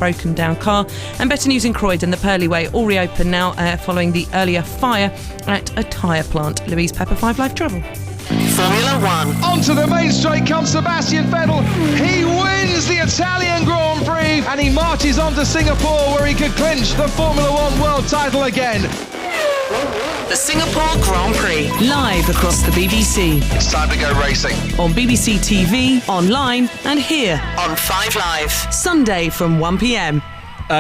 broken down car. And better news in Croydon, the Purley Way all reopened now following the earlier fire at a tyre plant. Louise Pepper, 5 Live Travel. Formula One. Onto the main straight comes Sebastian Vettel. He wins the Italian Grand Prix and he marches on to Singapore where he could clinch the Formula One world title again. The Singapore Grand Prix. Live across the BBC. It's time to go racing. On BBC TV, online and here. On 5 Live. Sunday from 1pm.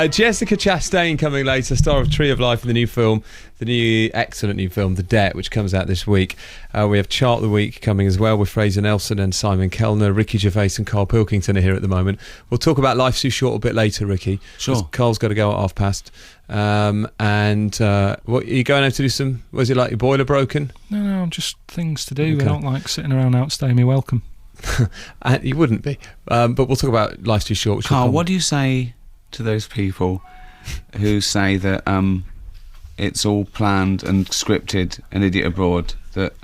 Jessica Chastain coming later, star of Tree of Life in the new film, the new excellent new film, The Debt, which comes out this week. We have Chart of the Week coming as well with Fraser Nelson and Simon Kellner. Ricky Gervais and Karl Pilkington are here at the moment. We'll talk about Life's Too Short a bit later, Ricky. Sure. Carl's got to go at 1:30. What are you going out to do? Some? Was it like your boiler broken? No, just things to do. Okay. I don't like sitting around outstaying me welcome. You wouldn't be. But we'll talk about Life's Too Short. Carl, what do you say to those people who say that it's all planned and scripted, An Idiot Abroad? That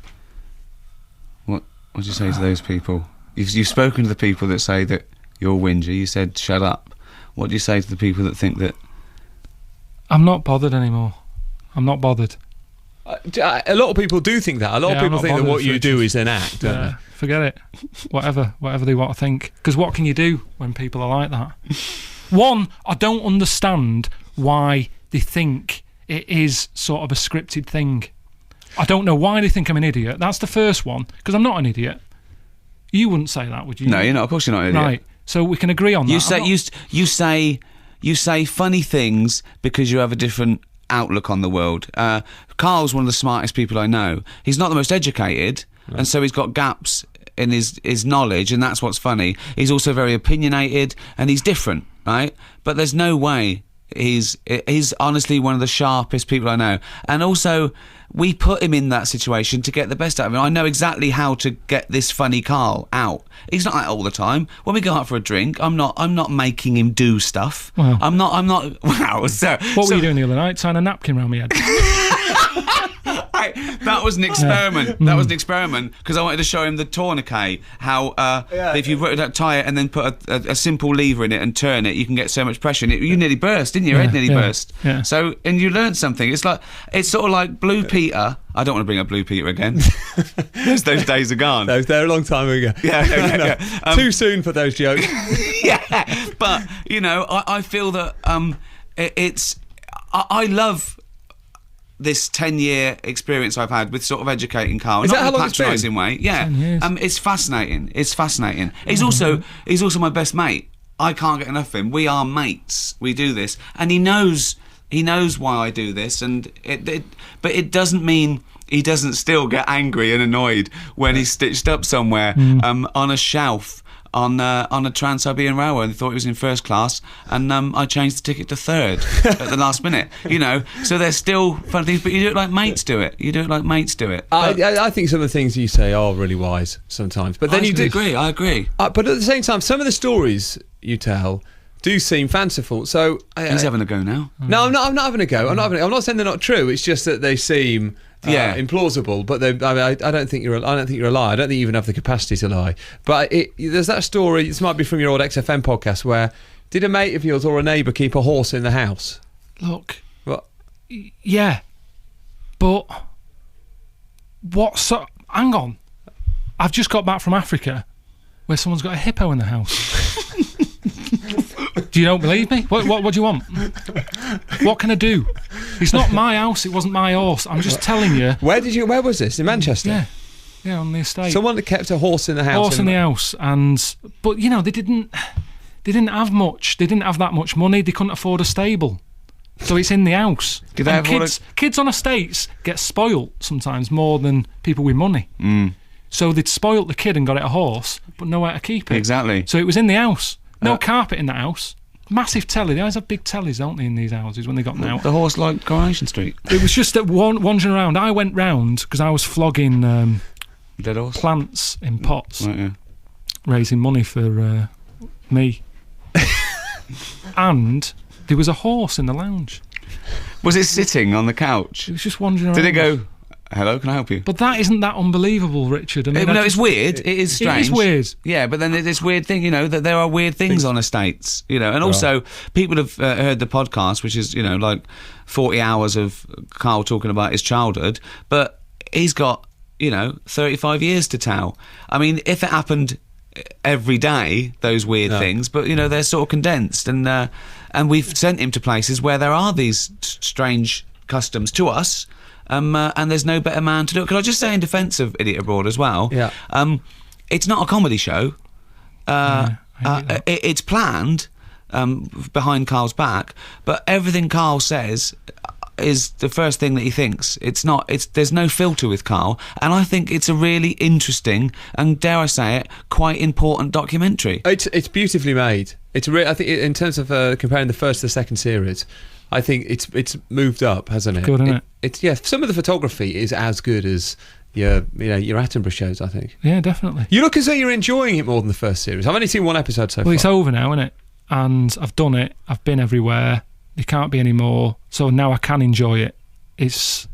what do you say to those people? You've spoken to the people that say that you're a whinger. You said shut up. What do you say to the people that think that? I'm not bothered anymore. I'm not bothered. A lot of people do think that. A lot of people think that what you do is an act, don't they? Forget it. Whatever they want to think. Because what can you do when people are like that? One, I don't understand why they think it is sort of a scripted thing. I don't know why they think I'm an idiot. That's the first one, because I'm not an idiot. You wouldn't say that, would you? No, you're not. Of course you're not an idiot. Right, so we can agree on that. You say funny things because you have a different outlook on the world. Karl's one of the smartest people I know. He's not the most educated, and so he's got gaps in his knowledge, and that's what's funny. He's also very opinionated, and he's different, right? But there's no way he's honestly one of the sharpest people I know. And also, we put him in that situation to get the best out of him. I know exactly how to get this funny Karl out. He's not like all the time. When we go out for a drink, I'm not making him do stuff. Wow. I'm not. Wow. What were you doing the other night? Tying a napkin around my head. That was an experiment. That was an experiment because I wanted to show him the tourniquet. How if you tie it and then put a simple lever in it and turn it, you can get so much pressure. And you nearly burst, didn't you? Your head nearly burst. Yeah. So and you learned something. It's sort of like Blue Peter. I don't want to bring up Blue Peter again. Those days are gone. They're a long time ago. Yeah. Too soon for those jokes. Yeah, but I feel that I love this 10-year experience I've had with sort of educating Karl. Is that how long it's been? Not in a patronising way. Yeah. 10 years. It's fascinating. He's also my best mate. I can't get enough of him. We are mates. We do this, and he knows why I do this, and but it doesn't mean he doesn't still get angry and annoyed when he's stitched up somewhere on a shelf on a Trans-Siberian Railway and thought he was in first class, and I changed the ticket to third at the last minute. So there's still fun things, but you do it like mates do it. I think some of the things you say are really wise sometimes, but then I agree. But at the same time, some of the stories you tell do seem fanciful. So he's having a go now. No, I'm not having a go. I'm not saying they're not true. It's just that they seem implausible. But I don't think you're a liar. I don't think you even have the capacity to lie. But there's that story. This might be from your old XFM podcast. Where did a mate of yours or a neighbour keep a horse in the house? Look, what? Yeah, but what? So hang on. I've just got back from Africa, where someone's got a hippo in the house. Do you don't believe me? What do you want? What can I do? It's not my house. It wasn't my horse. I'm just telling you. Where was this? In Manchester? Yeah, on the estate. Someone that kept a horse in the house. Horse in the house, but they didn't have much. They didn't have that much money. They couldn't afford a stable, so it's in the house. Kids on estates get spoilt sometimes more than people with money. So they'd spoilt the kid and got it a horse, but nowhere to keep it. Exactly. So it was in the house. No carpet in the house. Massive telly. They always have big tellies, don't they, in these houses when they got them out. The horse like Coronation Street. It was just that wandering around. I went round because I was flogging dead horse plants in pots, raising money for me. And there was a horse in the lounge. Was it sitting on the couch? It was just wandering around. Did it go? hello, can I help you? But that isn't that unbelievable, Richard. I mean, No, it's weird. It is strange. It is weird. Yeah, but then there's this weird thing, that there are weird things on estates, and also people have heard the podcast, which is, like 40 hours of Karl talking about his childhood, but he's got, 35 years to tell. I mean, if it happened every day, those weird things, but, they're sort of condensed, and we've sent him to places where there are these strange customs to us. And there's no better man to do it. Could I just say in defence of Idiot Abroad as well? Yeah. It's not a comedy show. It's planned behind Karl's back, but everything Karl says is the first thing that he thinks. There's no filter with Karl, and I think it's a really interesting and, dare I say it, quite important documentary. It's beautifully made. I think in terms of comparing the first to the second series, I think it's moved up, hasn't it? Good, isn't it? Some of the photography is as good as your Attenborough shows, I think. Yeah, definitely. You look as though you're enjoying it more than the first series. I've only seen one episode so far. Well, it's over now, isn't it? And I've done it. I've been everywhere. There can't be any more. So now I can enjoy it. It's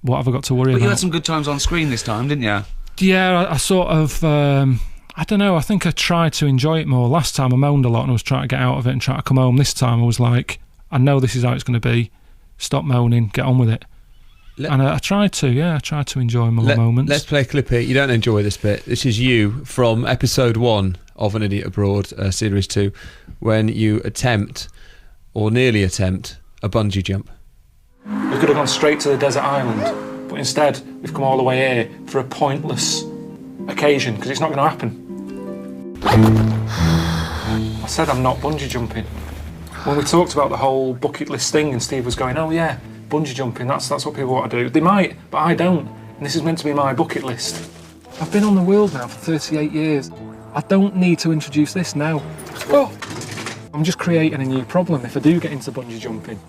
what have I got to worry about? But you had some good times on screen this time, didn't you? Yeah, I sort of. I don't know. I think I tried to enjoy it more. Last time I moaned a lot and I was trying to get out of it and try to come home. This time I was like, I know this is how it's going to be. Stop moaning, get on with it. And I tried to enjoy more moments. Let's play a clip here. You don't enjoy this bit. This is you from episode 1 of An Idiot Abroad, series 2, when you attempt, or nearly attempt, a bungee jump. We could have gone straight to the desert island, but instead we've come all the way here for a pointless occasion, because it's not going to happen. I said I'm not bungee jumping. When we talked about the whole bucket list thing and Steve was going, oh yeah, bungee jumping, that's what people want to do. They might, but I don't. And this is meant to be my bucket list. I've been on the world now for 38 years. I don't need to introduce this now. Oh, I'm just creating a new problem if I do get into bungee jumping.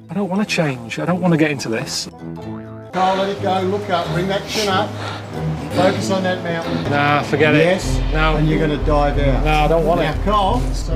I don't want to change. I don't want to get into this. Karl, let it go. Look up. Bring that chin up. Focus on that mountain. Nah, forget it. Yes. No. And you're going to dive out. No, I don't want now, it. Karl. So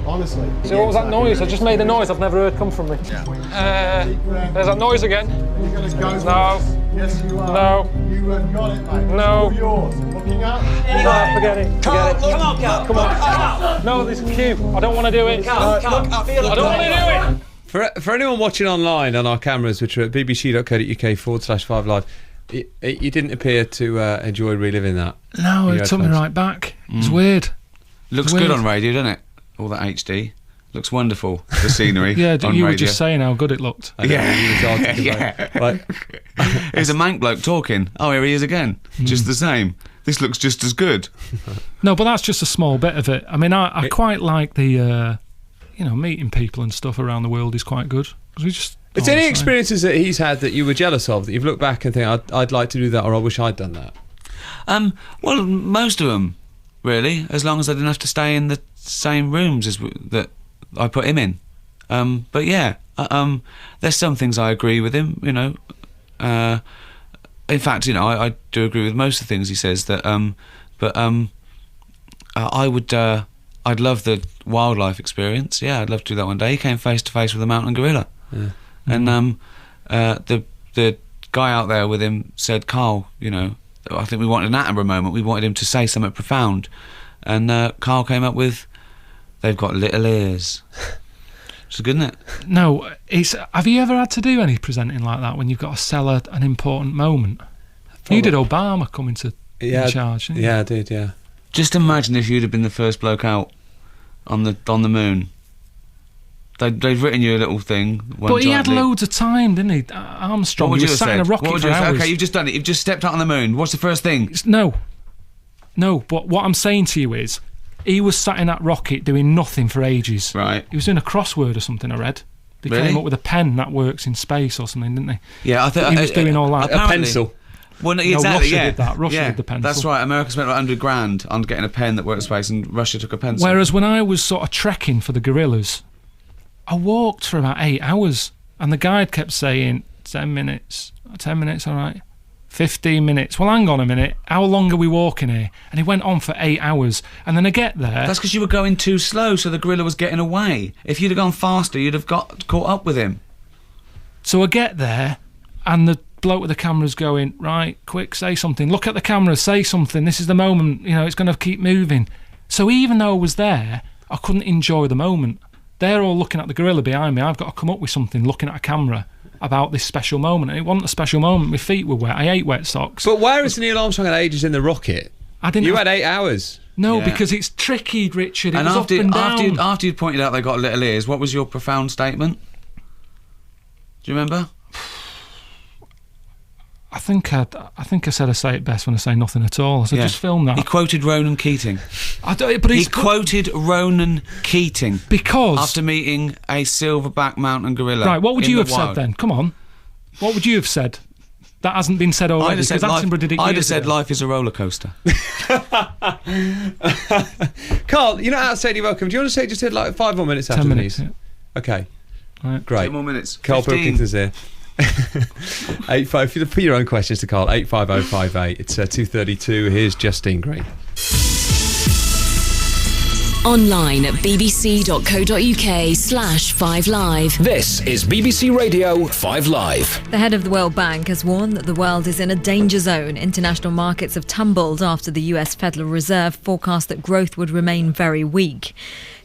honestly. So what was that noise? I just made a noise I've never heard come from me. There's that noise again. You're going to go. No. Yes, you are. No. You have got it, mate. No. It's all yours. Looking up. No, forget it. Forget it. Come on, Karl. Come on. No, this is cute. I don't want to do it. Karl, I don't want to do it. For anyone watching online on our cameras, which are at bbc.co.uk/5live, you didn't appear to enjoy reliving that. No, it took me right back. It's weird. Looks good on radio, doesn't it? All that HD. Looks wonderful, the scenery. Yeah, on you were radio. just saying how good it looked. Yeah. Like, Here's a mank bloke talking. Oh, here he is again. Just the same. This looks just as good. No, but that's just a small bit of it. I mean, I quite like the, meeting people and stuff around the world is quite good. 'Cause we just. Is there any experiences that he's had that you were jealous of, that you've looked back and think, I'd like to do that, or I wish I'd done that? Well, most of them, really, as long as I didn't have to stay in the same rooms as that I put him in. But yeah, there's some things I agree with him, in fact, I do agree with most of the things he says. I'd love the wildlife experience. Yeah, I'd love to do that one day. He came face to face with a mountain gorilla, and the guy out there with him said, "Karl, I think we wanted an Attenborough moment. We wanted him to say something profound," and Karl came up with, "They've got little ears." It's good, isn't it? No, have you ever had to do any presenting like that when you've got to sell an important moment? You did Obama coming to in charge, didn't you? Yeah, I did, yeah. Just imagine if you'd have been the first bloke out on the moon. They'd written you a little thing. But he had loads of time, didn't he? Armstrong, What would he you was have sat in a said? rocket What would for you have said? hours. Okay, you've just done it. You've just stepped out on the moon. What's the first thing? No, but what I'm saying to you is, he was sat in that rocket doing nothing for ages. Right. He was doing a crossword or something, I read. They came up with a pen that works in space or something, didn't they? Yeah, I think he was doing all that. A pencil. Well, No, exactly. Russia Yeah, did that. Russia did the pencil. That's right. America spent like $100,000 on getting a pen that worked space, and Russia took a pencil. Whereas when I was sort of trekking for the gorillas, I walked for about 8 hours, and the guide kept saying 10 minutes, all right, 15 minutes. Well, hang on a minute, how long are we walking here? And he went on for 8 hours, and then I get there. That's because you were going too slow, so the gorilla was getting away. If you'd have gone faster, you'd have got caught up with him. So I get there, and the bloke with the camera's going, right, quick, say something. Look at the camera, say something. This is the moment, it's going to keep moving. So even though I was there, I couldn't enjoy the moment. They're all looking at the gorilla behind me. I've got to come up with something, looking at a camera, about this special moment. And it wasn't a special moment. My feet were wet. I ate wet socks. But where is Neil Armstrong at ages in the rocket? You had 8 hours. No, because it's tricky, Richard. It was after, up and down. After you'd pointed out they got little ears, what was your profound statement? Do you remember? I think I said I say it best when I say nothing at all. So just film that. He quoted Ronan Keating. He quoted Ronan Keating because after meeting a silverback mountain gorilla. Right, what would you have said then? Come on, what would you have said? That hasn't been said already. I'd have said life is a roller coaster. Carl, you're not outside. You're welcome. Do you want to say just like 5 more minutes after 10 minutes? these? Yeah. Okay. Right. Great. 10 more minutes. Carl 15. Pilkington's here. 85. Put your own questions to Carl. 85058. It's 2:32. Here's Justine Gray. Online at bbc.co.uk/5live. This is BBC Radio 5 Live. The head of the World Bank has warned that the world is in a danger zone. International markets have tumbled after the US Federal Reserve forecast that growth would remain very weak.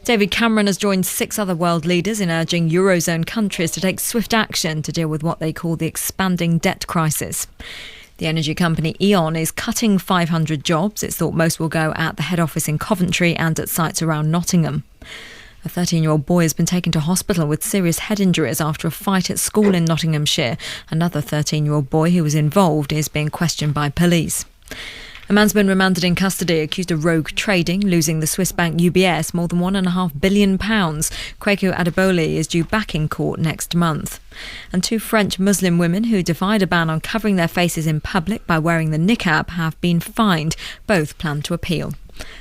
David Cameron has joined 6 other world leaders in urging Eurozone countries to take swift action to deal with what they call the expanding debt crisis. The energy company E.ON is cutting 500 jobs. It's thought most will go at the head office in Coventry and at sites around Nottingham. A 13-year-old boy has been taken to hospital with serious head injuries after a fight at school in Nottinghamshire. Another 13-year-old boy who was involved is being questioned by police. A man's been remanded in custody accused of rogue trading, losing the Swiss bank UBS more than £1.5 billion. Kweku Adebole is due back in court next month. And 2 French Muslim women who defied a ban on covering their faces in public by wearing the niqab have been fined. Both plan to appeal.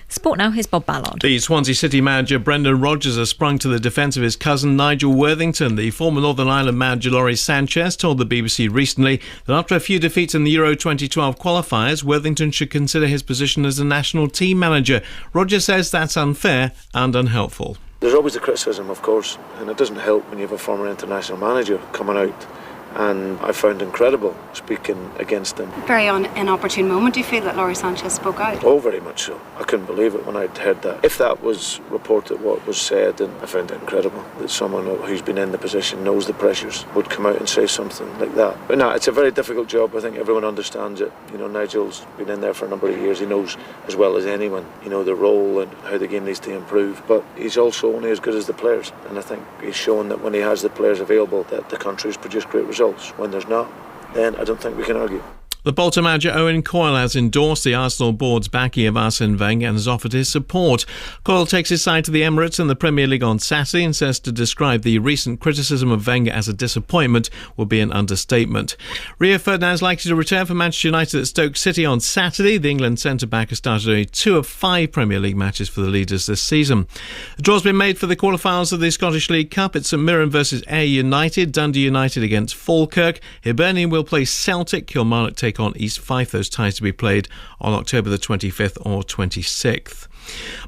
Sport now, here's Bob Ballard. The Swansea City manager Brendan Rodgers has sprung to the defence of his cousin Nigel Worthington. The former Northern Ireland manager Laurie Sanchez told the BBC recently that after a few defeats in the Euro 2012 qualifiers, Worthington should consider his position as a national team manager. Rodgers says that's unfair and unhelpful. There's always the criticism, of course, and it doesn't help when you have a former international manager coming out. And I found incredible speaking against him. Very inopportune moment. Do you feel that Laurie Sanchez spoke out? Oh, very much so. I couldn't believe it when I'd heard that. If that was reported, what was said, then I found it incredible that someone who's been in the position, knows the pressures, would come out and say something like that. But no, it's a very difficult job. I think everyone understands it. Nigel's been in there for a number of years. He knows as well as anyone, the role and how the game needs to improve. But he's also only as good as the players. And I think he's shown that when he has the players available, that the country's produced great results. When there's not, then I don't think we can argue. The Bolton manager Owen Coyle has endorsed the Arsenal board's backing of Arsene Wenger and has offered his support. Coyle takes his side to the Emirates and the Premier League on Saturday and says to describe the recent criticism of Wenger as a disappointment would be an understatement. Rio Ferdinand is likely to return for Manchester United at Stoke City on Saturday. The England centre-back has started only 2 of 5 Premier League matches for the leaders this season. The draw's been made for the quarter-finals of the Scottish League Cup. It's St Mirren versus Ayr United, Dundee United against Falkirk. Hibernian will play Celtic, Kilmarnock take on East Fife. Those ties to be played on October the 25th or 26th.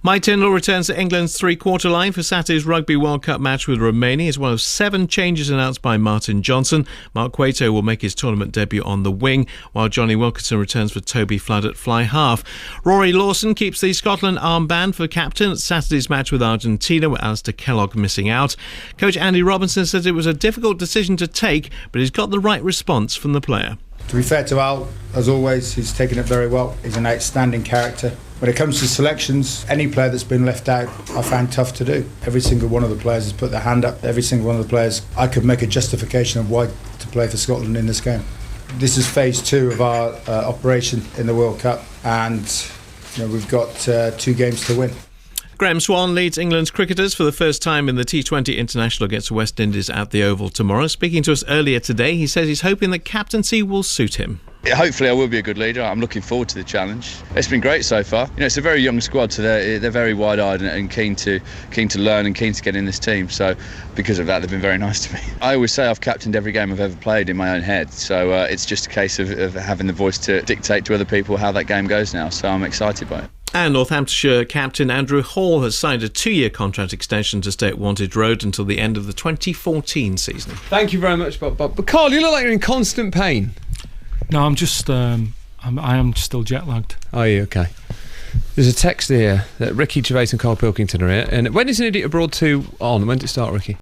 Mike Tindall returns to England's 3-quarter line for Saturday's Rugby World Cup match with Romania. He's one of 7 changes announced by Martin Johnson. Mark Cueto will make his tournament debut on the wing, while Johnny Wilkinson returns for Toby Flood at fly half. Rory Lawson keeps the Scotland armband for captain at Saturday's match with Argentina, with Alistair Kellogg missing out. Coach Andy Robinson says it was a difficult decision to take, but he's got the right response from the player. To be fair to Al, as always, he's taken it very well. He's an outstanding character. When it comes to selections, any player that's been left out, I found tough to do. Every single one of the players has put their hand up. Every single one of the players, I could make a justification of why to play for Scotland in this game. This is phase 2 of our operation in the World Cup, and we've got 2 games to win. Graham Swan leads England's cricketers for the first time in the T20 International against West Indies at the Oval tomorrow. Speaking to us earlier today, he says he's hoping that captaincy will suit him. Hopefully I will be a good leader. I'm looking forward to the challenge. It's been great so far. It's a very young squad, so they're very wide-eyed and keen to learn and keen to get in this team. So because of that, they've been very nice to me. I always say I've captained every game I've ever played in my own head. So it's just a case of having the voice to dictate to other people how that game goes now. So I'm excited by it. And Northamptonshire captain Andrew Hall has signed a 2-year contract extension to stay at Wantage Road until the end of the 2014 season. Thank you very much, Bob. But Carl, you look like you're in constant pain. No, I'm just. I am still jet lagged. Are you okay? There's a text here that Ricky Gervais and Karl Pilkington are here. And when is An Idiot Abroad 2 on? When did it start, Ricky?